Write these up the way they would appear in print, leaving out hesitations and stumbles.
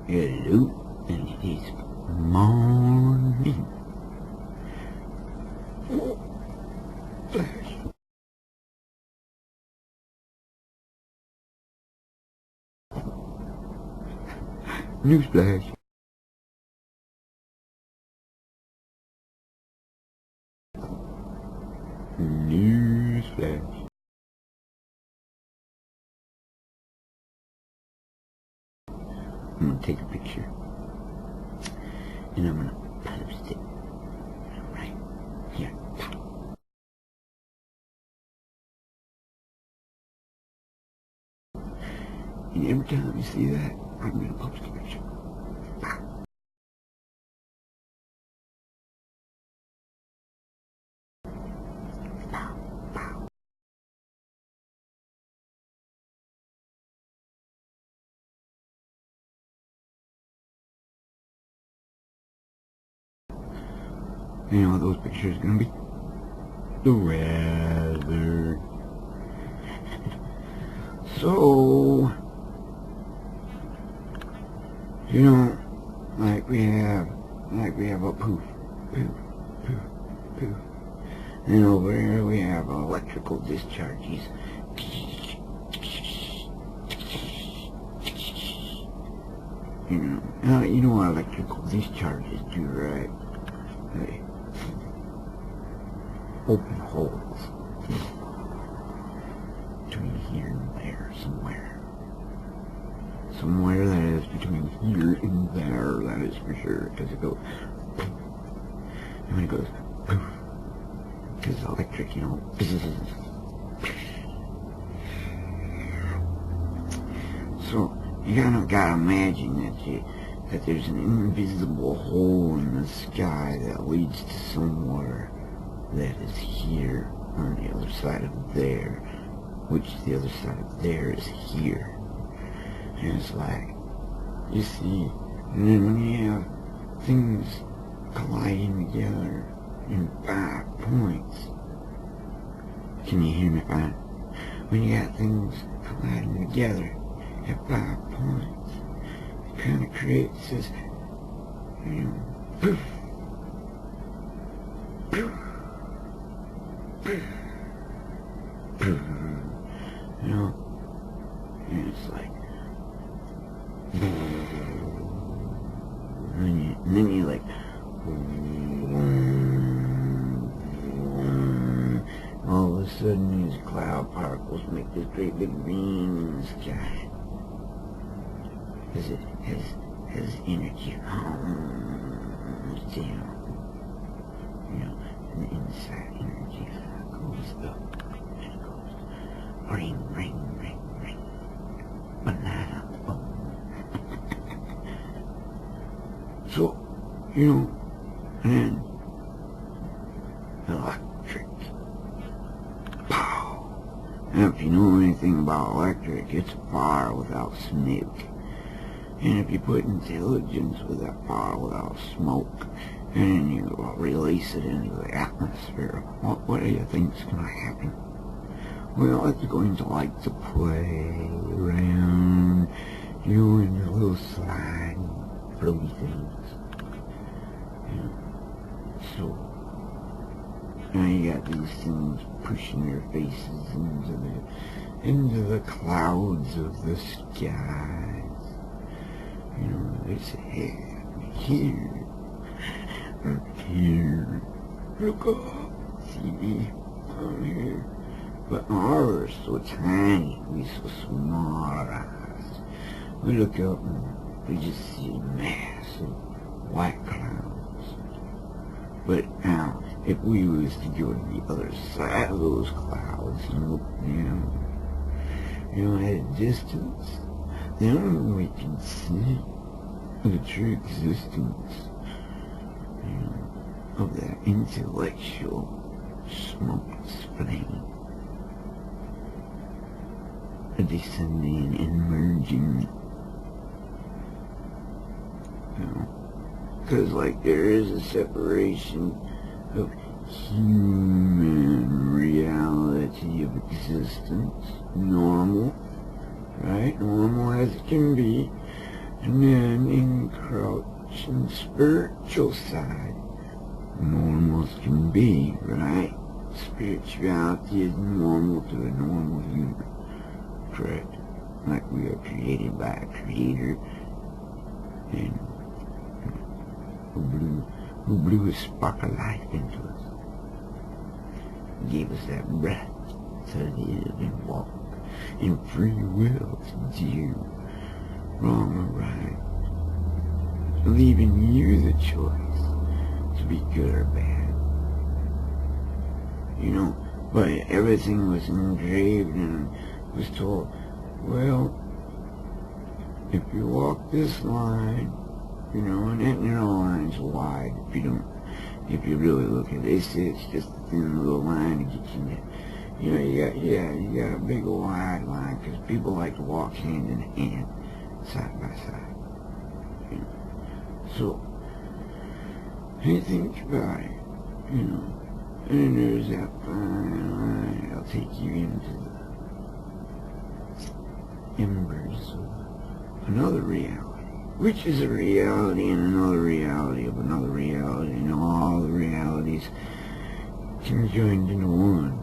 Hello, and it is morning. Flash. Newsflash. Newsflash. I'm gonna take a picture and I'm gonna post it right here. And every time you see that, I'm gonna post a picture. You know what those pictures are gonna be? The weather. So, you know, like we have a poof, poof, poof, poof. And over here we have electrical discharges. You know what electrical discharges do, right? They open holes between here and there somewhere. Somewhere that is between here and there, that is for sure, because it goes poof. And when it goes poof, because electric, you know, so you gotta imagine that there's an invisible hole in the sky that leads to somewhere that is here on the other side of there, which the other side of there is here. And it's like, you see, and then when you have things colliding together in 5 points, can you hear me fine? When you got things colliding together at 5 points, it kind of creates this, poof, poof, poof, poof, and it's like, and then you like, all of a sudden these cloud particles make this great big ring in the sky. Because it has energy down. And the inside energy goes up and it goes ring, ring, ring, ring. Banana. So, and electric. Pow. And if you know anything about electric, it's fire without smoke. And if you put intelligence with that fire without smoke, and then you release it into the atmosphere, what do you think is going to happen? Well, it's going to like to play around, in the little slide, floaty things. So, now you got these things pushing their faces into the clouds of the skies. They say, here, here, look up, see me, I'm here. But ours are so tiny, we so small eyes. We look up and we just see massive white clouds. But now, if we was to go to the other side of those clouds and look down, at a distance, then we can see the true existence, of that intellectual smoke flame. Descending and merging, because there is a separation of human reality of existence, normal, right, normal as it can be, and then encroach in the spiritual side. Normal as can be, right? Spirituality is normal to a normal human. Correct? Like we are created by a creator, and who blew a spark of life into us. Gave us that breath to live and walk in free will to do wrong or right. Leaving you the choice to be good or bad. You know, but everything was engraved and was told, well, if you walk this line, you know, and that narrow line's wide if you really look at it. They say it's just a thin little line to get you there. You know, you got a big wide line, because people like to walk hand in hand, side by side. You know. So, you think about it, you know. And then there's that fine line that'll take you into the embers of another reality, which is a reality and another reality of another reality, and all the realities conjoined into one.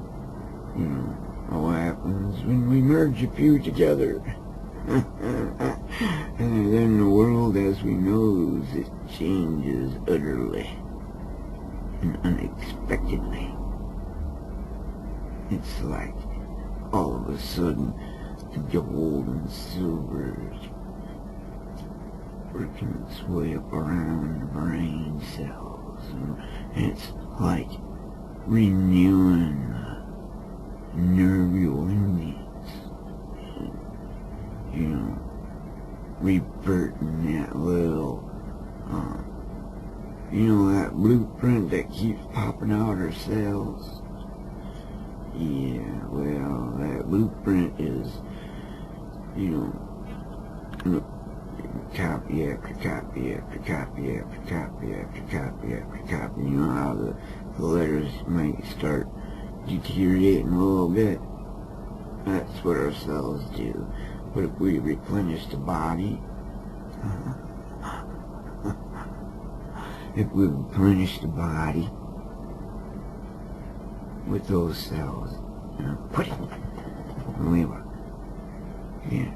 You know, what happens when we merge a few together. And then the world as we know it changes utterly and unexpectedly. It's like all of a sudden the gold and silver is working its way up around the brain cells, and it's like renewing the nerval endings, you know, reverting that little you know, that blueprint that keeps popping out our cells? Yeah, well, that blueprint is, you know, copy after copy after copy after copy after copy after copy. You know how the letters might start deteriorating a little bit? That's what our cells do. But if we replenish the body, if we replenish the body with those cells, you know, put it wherever. Yeah.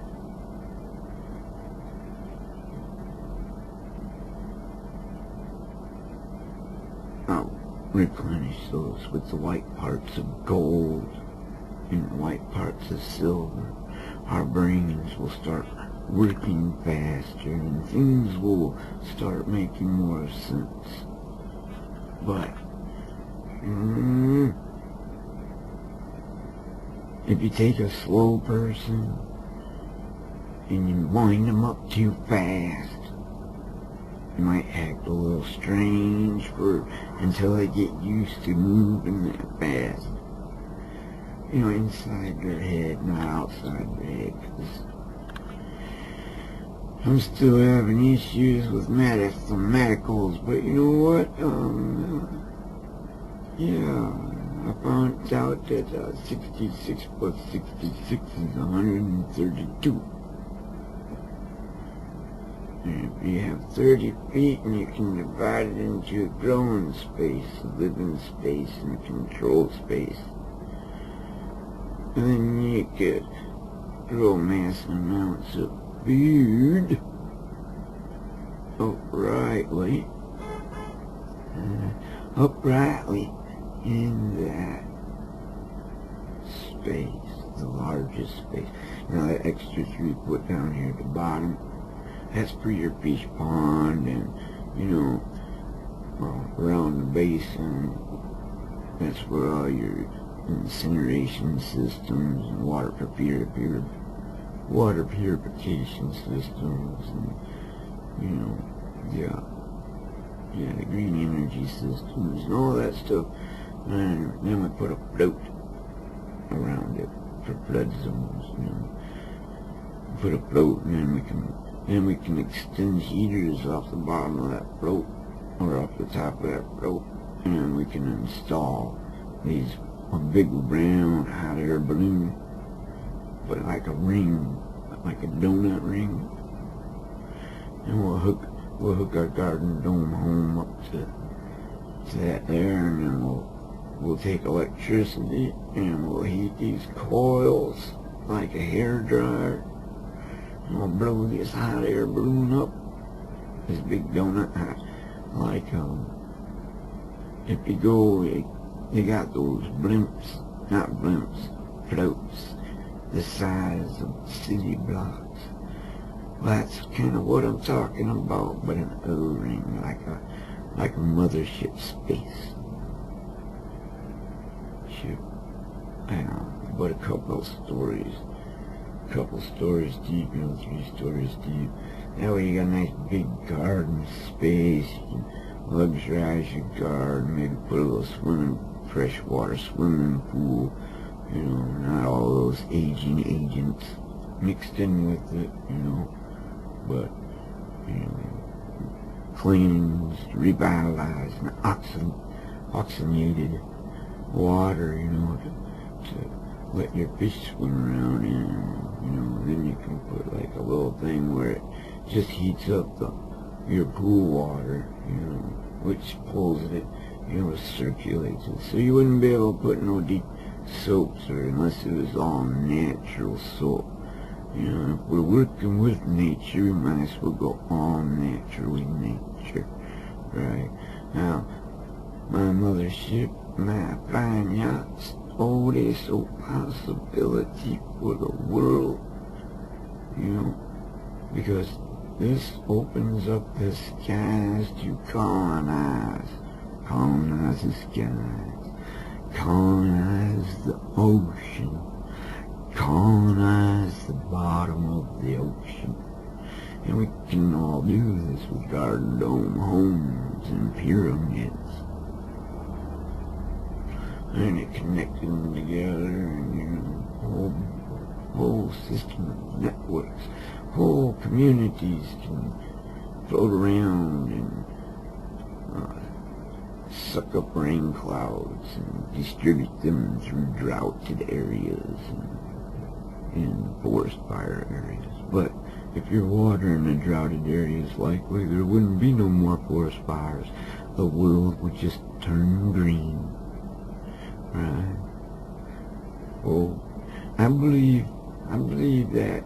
I'll replenish those with the white parts of gold and the white parts of silver. Our brains will start working faster and things will start making more sense. But if you take a slow person and you wind them up too fast, you might act a little strange until they get used to moving that fast. You know, inside their head, not outside their head, because I'm still having issues with medicals, but you know what? Yeah, I found out that 66 plus 66 is 132. And if you have 30 feet and you can divide it into a growing space, a living space, and a control space, and then you could grow massive amounts of food uprightly in that space, the largest space. Now that extra we put down here at the bottom, that's for your fish pond, and you know, around the basin, that's where all your incineration systems and water purification systems, and you know, the green energy systems and all that stuff. And then we put a float around it for flood zones. You know, put a float, and then we can extend heaters off the bottom of that float or off the top of that float, and then we can install a big round hot air balloon, but like a ring, like a donut ring, we'll hook our garden dome home up to that there, and then we'll take electricity and we'll heat these coils like a hair dryer, and we'll blow this hot air balloon up, this big donut hot, like if you go, they got those blimps, not blimps, floats, the size of city blocks. Well, that's kind of what I'm talking about, but an O-ring, like a mothership space ship. I know, but a couple stories deep, 3 stories deep. That way you got a nice big garden space. You can luxurize your garden, maybe put a little freshwater swimming pool, not all those aging agents mixed in with it, but, cleansed, revitalized, and oxygenated water, to let your fish swim around in, then you can put like a little thing where it just heats up your pool water, which pulls it, circulates it. So you wouldn't be able to put no deep soaps, or unless it was all natural soap. If we're working with nature, we might as well go all natural with nature, right? Now, my mothership, my fine yachts, oh, there's a possibility for the world, because this opens up the skies to colonize the skies, colonize the ocean, colonize the bottom of the ocean. And we can all do this with garden dome homes and pyramids. And it connected them together, and whole system of networks, whole communities can float around and suck up rain clouds and distribute them through droughted areas and forest fire areas. But if you're watering the droughted areas, likely there wouldn't be no more forest fires. The world would just turn green. Right? Well, I believe that,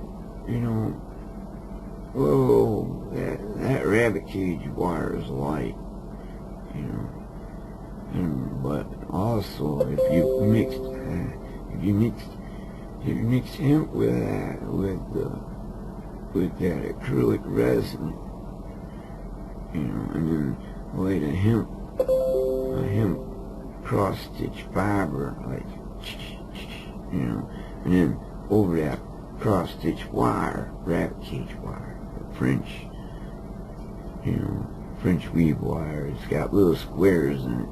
that rabbit cage wire is light, but also if you mix hemp with that acrylic resin, and then lay the hemp cross-stitch fiber, and then over that cross-stitch wire, rabbit cage wire, French weave wire. It's got little squares in it.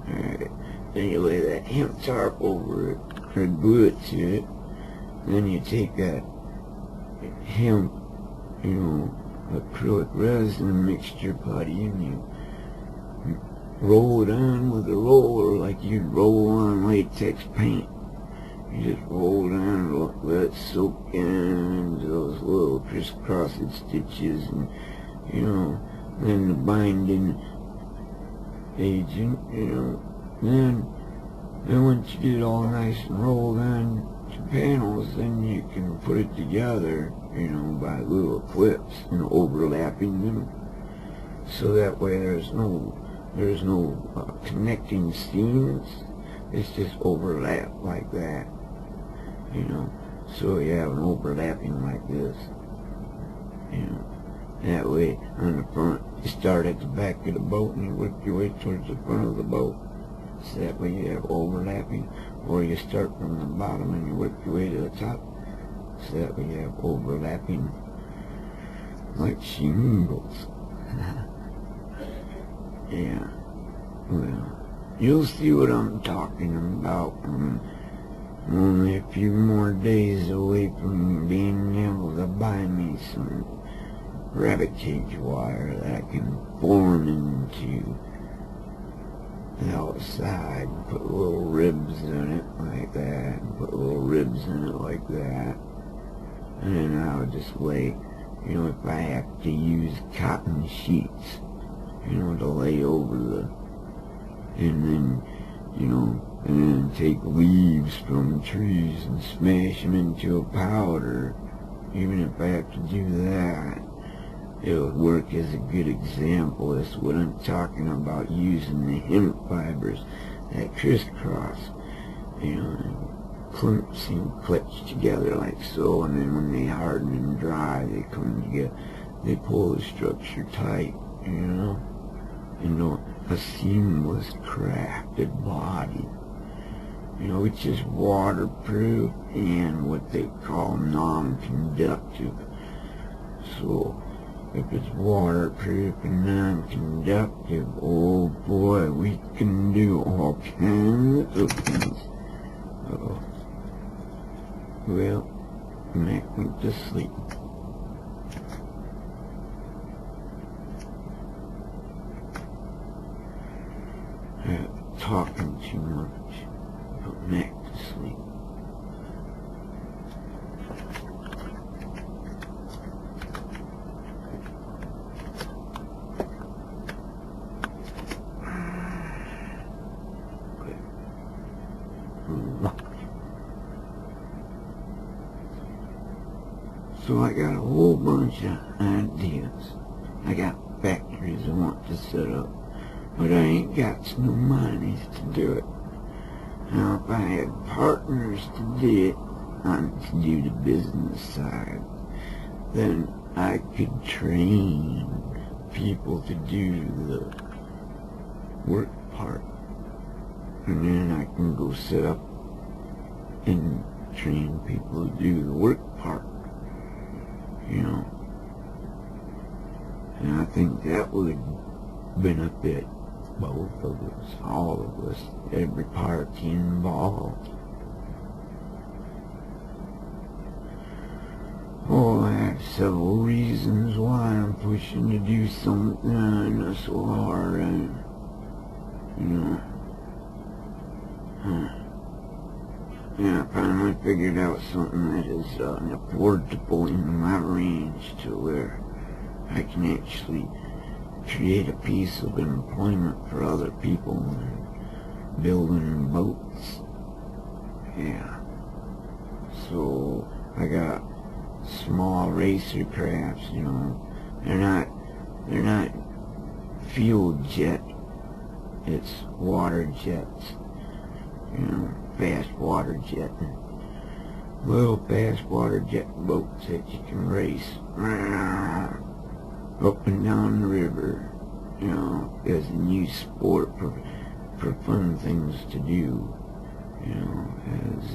Alright, then you lay that hemp tarp over it, or glue it to it, and then you take that hemp, acrylic resin mixture putty, and you roll it on with a roller like you'd roll on latex paint. You just roll it on and let it soak into those little crisscrossed stitches, and then the binding agent, then once you get it all nice and rolled on to panels, then you can put it together, by little clips and overlapping them, so that way there's no connecting seams. It's just overlap like that, so you have an overlapping like this, that way on the front you start at the back of the boat and you work your way towards the front of the boat, so that way you have overlapping, or you start from the bottom and you work your way to the top, so that way you have overlapping like shingles. Yeah, well, you'll see what I'm talking about. I'm only a few more days away from being able to buy me some rabbit cage wire that I can form into the outside, and put little ribs in it like that, and put little ribs in it like that, and then I would just lay You know, if I have to use cotton sheets, you know, to lay over and then, you know, and then take leaves from trees and smash them into a powder, even if I have to do that, it would work as a good example. That's what I'm talking about, using the hemp fibers that crisscross, you know, clumps and clips together like so, and then when they harden and dry, they come together, they pull the structure tight, you know, into a seamless, crafted body, you know, which is waterproof and what they call non-conductive. So if it's waterproof and non-conductive, oh boy, we can do all kinds of things. Uh-oh. Well, Mac went to sleep. Talking too much. Put Mac to sleep. So I got a whole bunch of ideas. I got factories I want to set up, but I ain't got no money to do it. Now if I had partners to do it, to do the business side, then I could train people to do the work part. And then I can go set up and train people to do the work part. You know, and I think that would benefit both of us, all of us, every party involved. Oh, I have several reasons why I'm pushing to do something so hard, you know. Yeah, I finally figured out something that is affordable in my range to where I can actually create a piece of employment for other people and building boats. Yeah. So I got small racer crafts, you know. They're not fuel jet. It's water jets. You know, fast water jet, little fast water jet boats that you can race up and down the river, you know, as a new sport for fun things to do, you know, as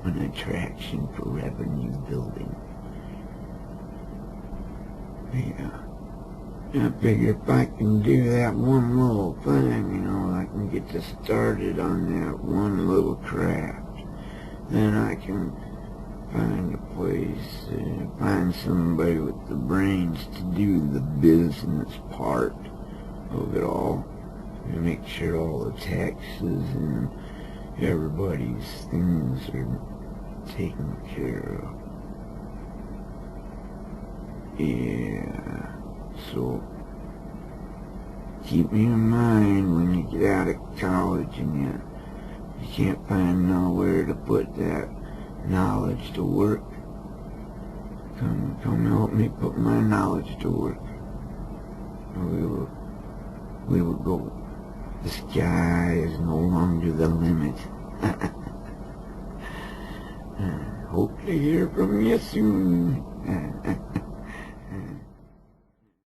an attraction for revenue building. Yeah. I figure if I can do that one little thing, you know, I can get you started on that one little craft, then I can find a place, find somebody with the brains to do the business part of it all, and make sure all the taxes and everybody's things are taken care of. Yeah. So, keep me in mind when you get out of college and you can't find nowhere to put that knowledge to work. Come help me put my knowledge to work. We will go. The sky is no longer the limit. Hope to hear from you soon.